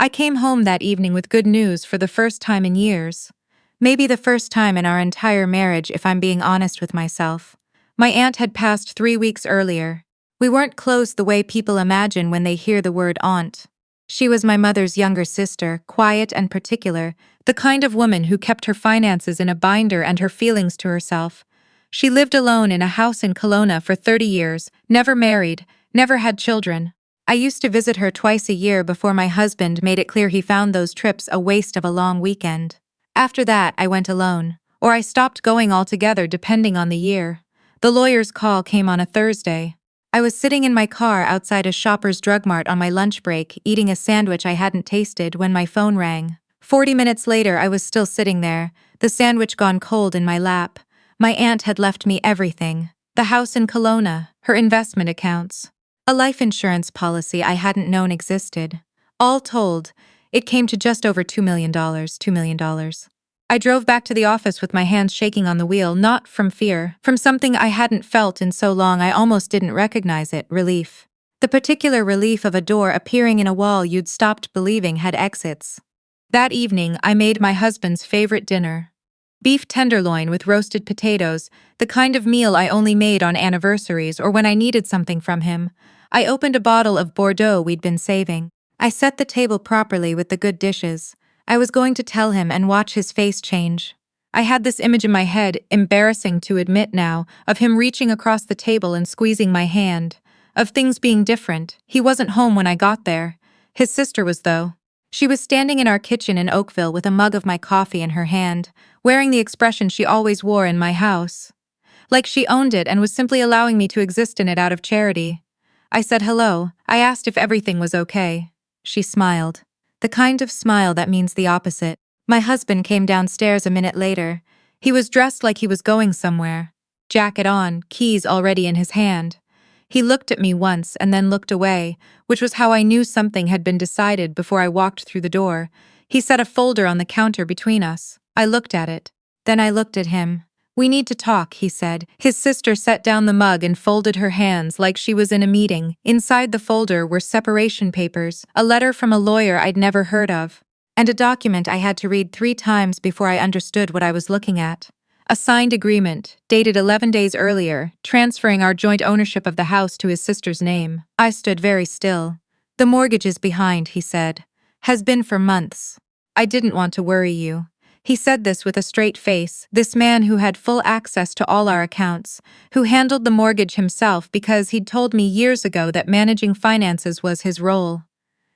I came home that evening with good news for the first time in years. Maybe the first time in our entire marriage, if I'm being honest with myself. My aunt had passed 3 weeks earlier. We weren't close the way people imagine when they hear the word aunt. She was my mother's younger sister, quiet and particular, the kind of woman who kept her finances in a binder and her feelings to herself. She lived alone in a house in Kelowna for 30 years, never married, never had children. I used to visit her twice a year before my husband made it clear he found those trips a waste of a long weekend. After that, I went alone, or I stopped going altogether depending on the year. The lawyer's call came on a Thursday. I was sitting in my car outside a Shoppers Drug Mart on my lunch break, eating a sandwich I hadn't tasted when my phone rang. 40 minutes later, I was still sitting there, the sandwich gone cold in my lap. My aunt had left me everything. The house in Kelowna, her investment accounts, a life insurance policy I hadn't known existed. All told, it came to just over $2 million. $2 million. I drove back to the office with my hands shaking on the wheel, not from fear, from something I hadn't felt in so long I almost didn't recognize it, relief. The particular relief of a door appearing in a wall you'd stopped believing had exits. That evening, I made my husband's favorite dinner. Beef tenderloin with roasted potatoes, the kind of meal I only made on anniversaries or when I needed something from him. I opened a bottle of Bordeaux we'd been saving. I set the table properly with the good dishes. I was going to tell him and watch his face change. I had this image in my head, embarrassing to admit now, of him reaching across the table and squeezing my hand. Of things being different. He wasn't home when I got there. His sister was, though. She was standing in our kitchen in Oakville with a mug of my coffee in her hand, wearing the expression she always wore in my house. Like she owned it and was simply allowing me to exist in it out of charity. I said hello. I asked if everything was okay. She smiled. The kind of smile that means the opposite. My husband came downstairs a minute later. He was dressed like he was going somewhere. Jacket on, keys already in his hand. He looked at me once and then looked away, which was how I knew something had been decided before I walked through the door. He set a folder on the counter between us. I looked at it. Then I looked at him. "We need to talk," he said. His sister set down the mug and folded her hands like she was in a meeting. Inside the folder were separation papers, a letter from a lawyer I'd never heard of, and a document I had to read 3 times before I understood what I was looking at. A signed agreement, dated 11 days earlier, transferring our joint ownership of the house to his sister's name. I stood very still. "The mortgage is behind," he said. "Has been for months. I didn't want to worry you." He said this with a straight face, this man who had full access to all our accounts, who handled the mortgage himself because he'd told me years ago that managing finances was his role.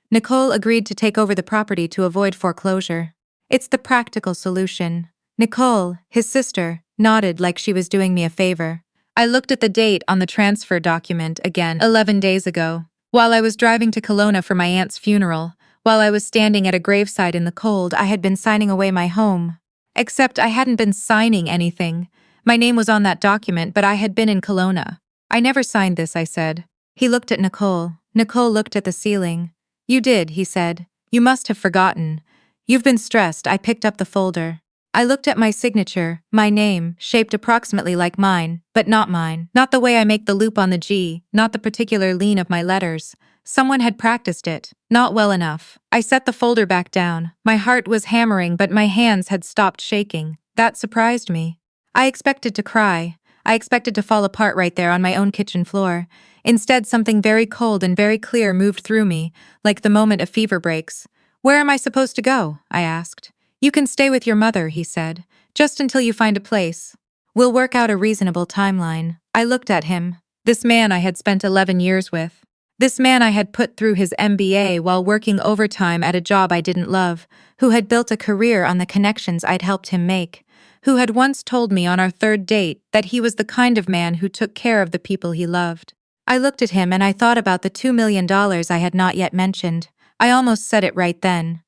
Nicole agreed to take over the property to avoid foreclosure. It's the practical solution. Nicole, his sister, nodded like she was doing me a favor. I looked at the date on the transfer document again, 11 days ago, while I was driving to Kelowna for my aunt's funeral. While I was standing at a graveside in the cold, I had been signing away my home. Except I hadn't been signing anything. My name was on that document, but I had been in Kelowna. "I never signed this," I said. He looked at Nicole. Nicole looked at the ceiling. "You did," he said. "You must have forgotten. You've been stressed." I picked up the folder. I looked at my signature, my name, shaped approximately like mine, but not mine. Not the way I make the loop on the G, not the particular lean of my letters. Someone had practiced it, not well enough. I set the folder back down. My heart was hammering, but my hands had stopped shaking. That surprised me. I expected to cry. I expected to fall apart right there on my own kitchen floor. Instead, something very cold and very clear moved through me, like the moment a fever breaks. "Where am I supposed to go?" I asked. "You can stay with your mother," he said, "just until you find a place. We'll work out a reasonable timeline." I looked at him. This man I had spent 11 years with. This man I had put through his MBA while working overtime at a job I didn't love, who had built a career on the connections I'd helped him make, who had once told me on our 3rd date that he was the kind of man who took care of the people he loved. I looked at him and I thought about the $2 million I had not yet mentioned. I almost said it right then.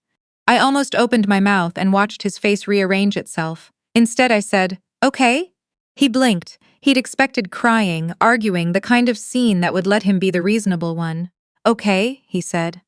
I almost opened my mouth and watched his face rearrange itself. Instead I said, "Okay?" He blinked. He'd expected crying, arguing, the kind of scene that would let him be the reasonable one. "Okay," he said.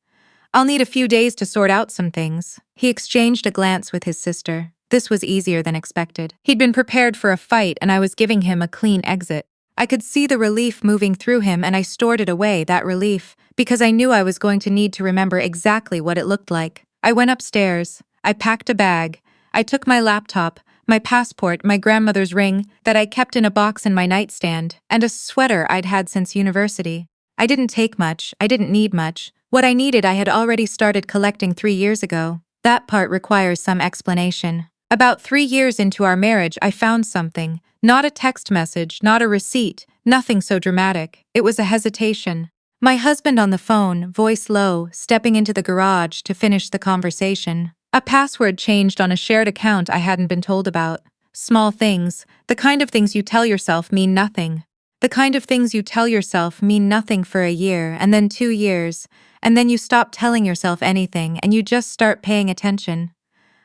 "I'll need a few days to sort out some things." He exchanged a glance with his sister. This was easier than expected. He'd been prepared for a fight and I was giving him a clean exit. I could see the relief moving through him and I stored it away, that relief, because I knew I was going to need to remember exactly what it looked like. I went upstairs. I packed a bag. I took my laptop, my passport, my grandmother's ring that I kept in a box in my nightstand, and a sweater I'd had since university. I didn't take much, I didn't need much. What I needed I had already started collecting 3 years ago. That part requires some explanation. About 3 years into our marriage, I found something. Not a text message, not a receipt, nothing so dramatic. It was a hesitation. My husband on the phone, voice low, stepping into the garage to finish the conversation. A password changed on a shared account I hadn't been told about. Small things, the kind of things you tell yourself mean nothing. The kind of things you tell yourself mean nothing for a year, and then 2 years, and then you stop telling yourself anything and you just start paying attention.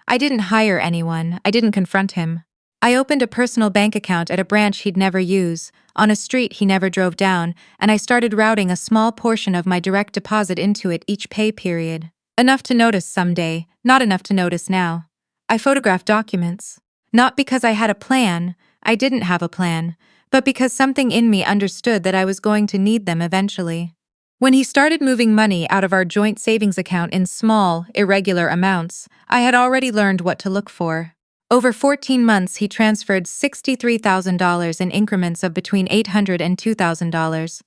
I didn't hire anyone, I didn't confront him. I opened a personal bank account at a branch he'd never use, on a street he never drove down, and I started routing a small portion of my direct deposit into it each pay period. Enough to notice someday, not enough to notice now. I photographed documents. Not because I had a plan, I didn't have a plan, but because something in me understood that I was going to need them eventually. When he started moving money out of our joint savings account in small, irregular amounts, I had already learned what to look for. Over 14 months, he transferred $63,000 in increments of between $800 and $2,000.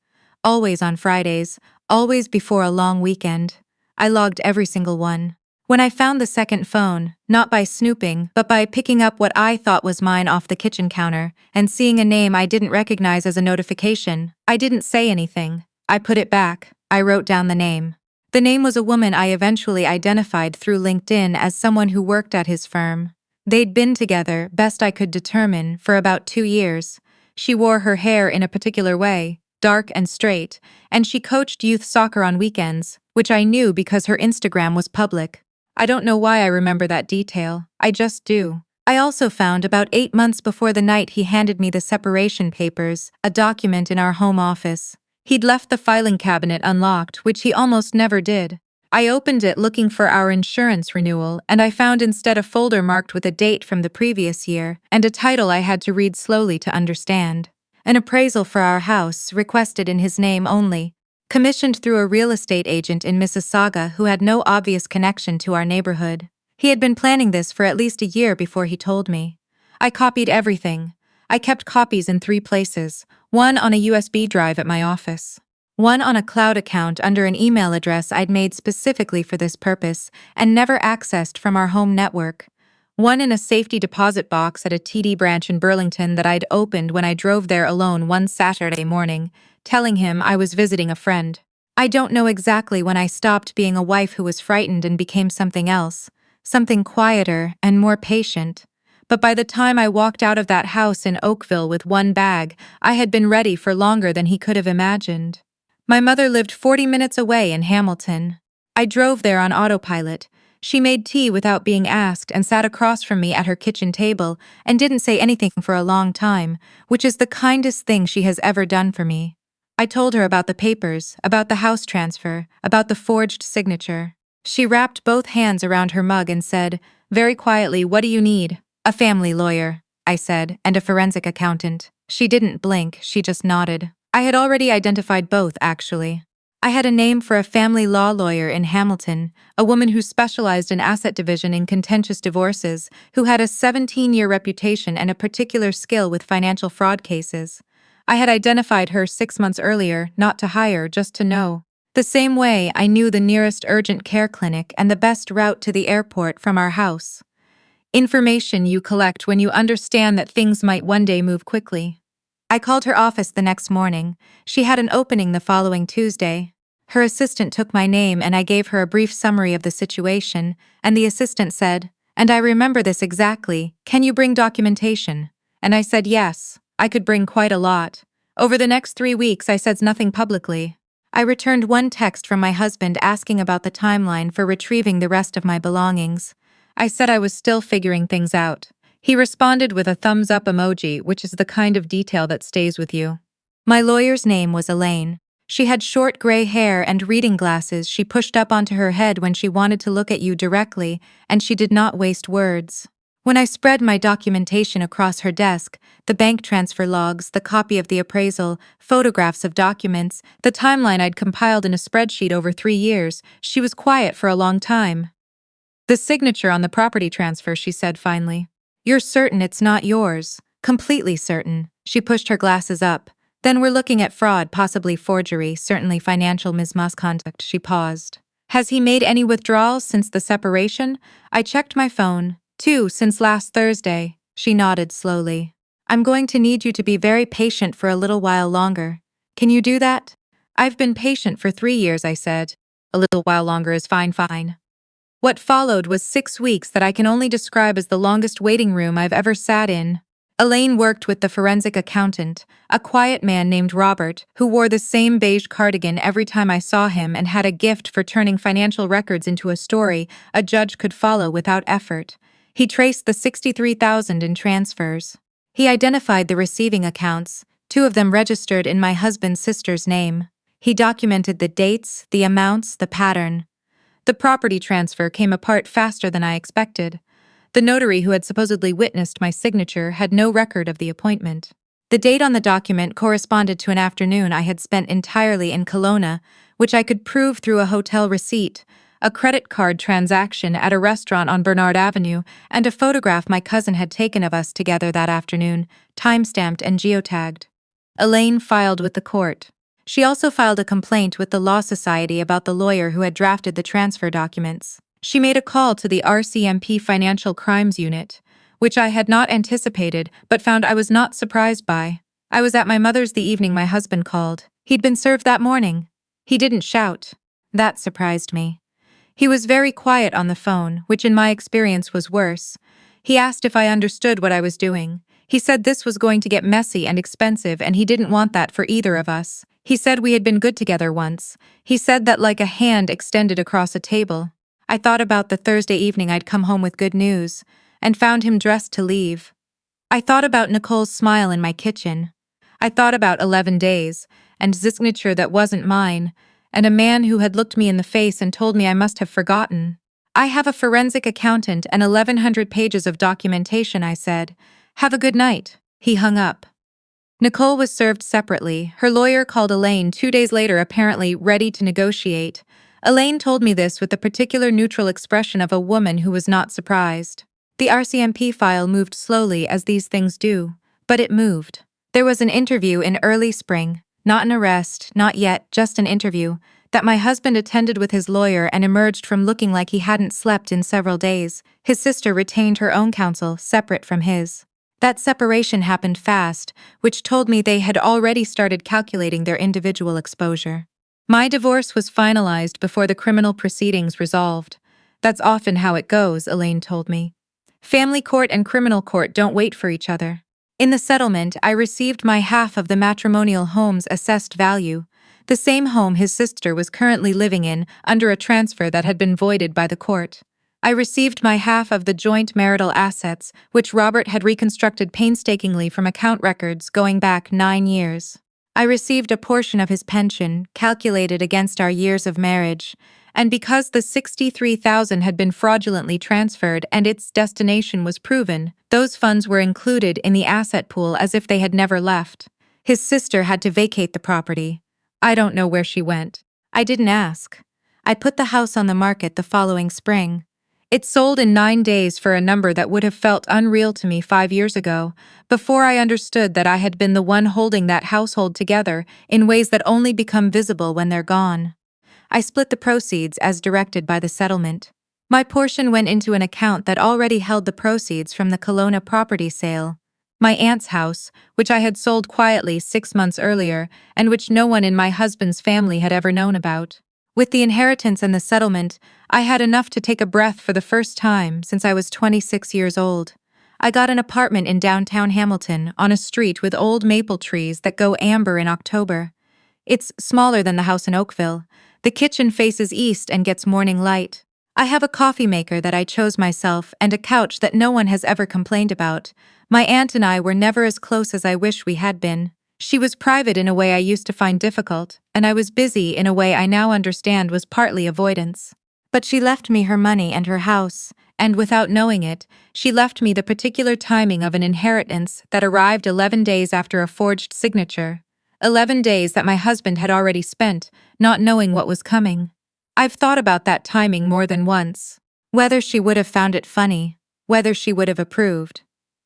Always on Fridays, always before a long weekend. I logged every single one. When I found the second phone, not by snooping, but by picking up what I thought was mine off the kitchen counter, and seeing a name I didn't recognize as a notification, I didn't say anything. I put it back. I wrote down the name. The name was a woman I eventually identified through LinkedIn as someone who worked at his firm. They'd been together, best I could determine, for about 2 years. She wore her hair in a particular way, dark and straight, and she coached youth soccer on weekends, which I knew because her Instagram was public. I don't know why I remember that detail, I just do. I also found about 8 months before the night he handed me the separation papers, a document in our home office. He'd left the filing cabinet unlocked, which he almost never did. I opened it looking for our insurance renewal, and I found instead a folder marked with a date from the previous year and a title I had to read slowly to understand. An appraisal for our house, requested in his name only, commissioned through a real estate agent in Mississauga who had no obvious connection to our neighborhood. He had been planning this for at least a year before he told me. I copied everything. I kept copies in 3 places, one on a USB drive at my office, one on a cloud account under an email address I'd made specifically for this purpose and never accessed from our home network, one in a safety deposit box at a TD branch in Burlington that I'd opened when I drove there alone one Saturday morning, telling him I was visiting a friend. I don't know exactly when I stopped being a wife who was frightened and became something else, something quieter and more patient. But by the time I walked out of that house in Oakville with one bag, I had been ready for longer than he could have imagined. My mother lived 40 minutes away in Hamilton. I drove there on autopilot. She made tea without being asked and sat across from me at her kitchen table and didn't say anything for a long time, which is the kindest thing she has ever done for me. I told her about the papers, about the house transfer, about the forged signature. She wrapped both hands around her mug and said, very quietly, "What do you need?" "A family lawyer," I said, "and a forensic accountant." She didn't blink, she just nodded. I had already identified both, actually. I had a name for a family law lawyer in Hamilton, a woman who specialized in asset division in contentious divorces, who had a 17-year reputation and a particular skill with financial fraud cases. I had identified her 6 months earlier, not to hire, just to know. The same way I knew the nearest urgent care clinic and the best route to the airport from our house. Information you collect when you understand that things might one day move quickly. I called her office the next morning. She had an opening the following Tuesday. Her assistant took my name and I gave her a brief summary of the situation, and the assistant said, "And I remember this exactly, can you bring documentation?" And I said yes, I could bring quite a lot. Over the next 3 weeks I said nothing publicly. I returned one text from my husband asking about the timeline for retrieving the rest of my belongings. I said I was still figuring things out. He responded with a thumbs up emoji, which is the kind of detail that stays with you. My lawyer's name was Elaine. She had short gray hair and reading glasses she pushed up onto her head when she wanted to look at you directly, and she did not waste words. When I spread my documentation across her desk, the bank transfer logs, the copy of the appraisal, photographs of documents, the timeline I'd compiled in a spreadsheet over 3 years, she was quiet for a long time. "The signature on the property transfer," she said finally. "You're certain it's not yours?" "Completely certain." She pushed her glasses up. "Then we're looking at fraud, possibly forgery, certainly financial misconduct." She paused. "Has he made any withdrawals since the separation?" I checked my phone. "2 since last Thursday." She nodded slowly. "I'm going to need you to be very patient for a little while longer. Can you do that?" "I've been patient for 3 years," I said. "A little while longer is fine." What followed was 6 weeks that I can only describe as the longest waiting room I've ever sat in. Elaine worked with the forensic accountant, a quiet man named Robert, who wore the same beige cardigan every time I saw him and had a gift for turning financial records into a story a judge could follow without effort. He traced the 63,000 in transfers. He identified the receiving accounts, 2 of them registered in my husband's sister's name. He documented the dates, the amounts, the pattern. The property transfer came apart faster than I expected. The notary who had supposedly witnessed my signature had no record of the appointment. The date on the document corresponded to an afternoon I had spent entirely in Kelowna, which I could prove through a hotel receipt, a credit card transaction at a restaurant on Bernard Avenue, and a photograph my cousin had taken of us together that afternoon, time-stamped and geotagged. Elaine filed with the court. She also filed a complaint with the Law Society about the lawyer who had drafted the transfer documents. She made a call to the RCMP Financial Crimes Unit, which I had not anticipated but found I was not surprised by. I was at my mother's the evening my husband called. He'd been served that morning. He didn't shout. That surprised me. He was very quiet on the phone, which in my experience was worse. He asked if I understood what I was doing. He said this was going to get messy and expensive and he didn't want that for either of us. He said we had been good together once. He said that like a hand extended across a table. I thought about the Thursday evening I'd come home with good news, and found him dressed to leave. I thought about Nicole's smile in my kitchen. I thought about 11 days, and signature that wasn't mine, and a man who had looked me in the face and told me I must have forgotten. "I have a forensic accountant and 1,100 pages of documentation," I said. "Have a good night." He hung up. Nicole was served separately. Her lawyer called Elaine 2 days later, apparently ready to negotiate. Elaine told me this with the particular neutral expression of a woman who was not surprised. The RCMP file moved slowly, as these things do, but it moved. There was an interview in early spring, not an arrest, not yet, just an interview, that my husband attended with his lawyer and emerged from looking like he hadn't slept in several days. His sister retained her own counsel, separate from his. That separation happened fast, which told me they had already started calculating their individual exposure. My divorce was finalized before the criminal proceedings resolved. That's often how it goes, Elaine told me. Family court and criminal court don't wait for each other. In the settlement, I received my half of the matrimonial home's assessed value, the same home his sister was currently living in under a transfer that had been voided by the court. I received my half of the joint marital assets, which Robert had reconstructed painstakingly from account records going back 9 years. I received a portion of his pension, calculated against our years of marriage, and because the 63,000 had been fraudulently transferred and its destination was proven, those funds were included in the asset pool as if they had never left. His sister had to vacate the property. I don't know where she went. I didn't ask. I put the house on the market the following spring. It sold in 9 days for a number that would have felt unreal to me 5 years ago, before I understood that I had been the one holding that household together in ways that only become visible when they're gone. I split the proceeds as directed by the settlement. My portion went into an account that already held the proceeds from the Kelowna property sale. My aunt's house, which I had sold quietly 6 months earlier, and which no one in my husband's family had ever known about. With the inheritance and the settlement, I had enough to take a breath for the first time since I was 26 years old. I got an apartment in downtown Hamilton on a street with old maple trees that go amber in October. It's smaller than the house in Oakville. The kitchen faces east and gets morning light. I have a coffee maker that I chose myself and a couch that no one has ever complained about. My aunt and I were never as close as I wish we had been. She was private in a way I used to find difficult, and I was busy in a way I now understand was partly avoidance. But she left me her money and her house, and without knowing it, she left me the particular timing of an inheritance that arrived 11 days after a forged signature. 11 days that my husband had already spent, not knowing what was coming. I've thought about that timing more than once. Whether she would have found it funny, whether she would have approved.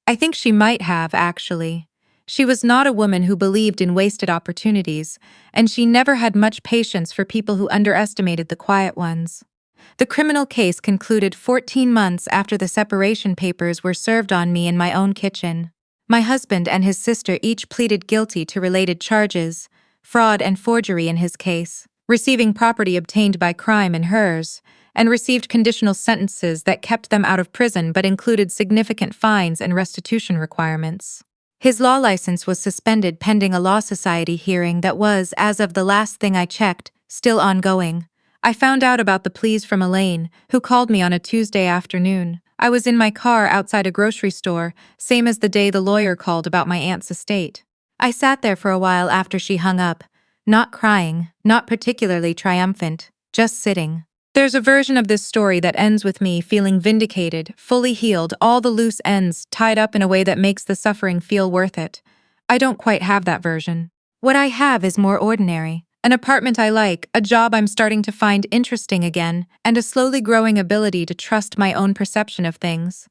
I think she might have, actually. She was not a woman who believed in wasted opportunities, and she never had much patience for people who underestimated the quiet ones. The criminal case concluded 14 months after the separation papers were served on me in my own kitchen. My husband and his sister each pleaded guilty to related charges, fraud and forgery in his case, receiving property obtained by crime in hers, and received conditional sentences that kept them out of prison but included significant fines and restitution requirements. His law license was suspended pending a law society hearing that was, as of the last thing I checked, still ongoing. I found out about the pleas from Elaine, who called me on a Tuesday afternoon. I was in my car outside a grocery store, same as the day the lawyer called about my aunt's estate. I sat there for a while after she hung up, not crying, not particularly triumphant, just sitting. There's a version of this story that ends with me feeling vindicated, fully healed, all the loose ends tied up in a way that makes the suffering feel worth it. I don't quite have that version. What I have is more ordinary. An apartment I like, a job I'm starting to find interesting again, and a slowly growing ability to trust my own perception of things,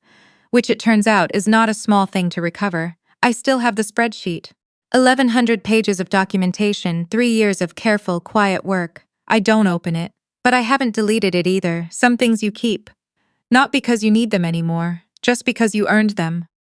which it turns out is not a small thing to recover. I still have the spreadsheet. 1,100 pages of documentation, 3 years of careful, quiet work. I don't open it. But I haven't deleted it either. Some things you keep. Not because you need them anymore, just because you earned them.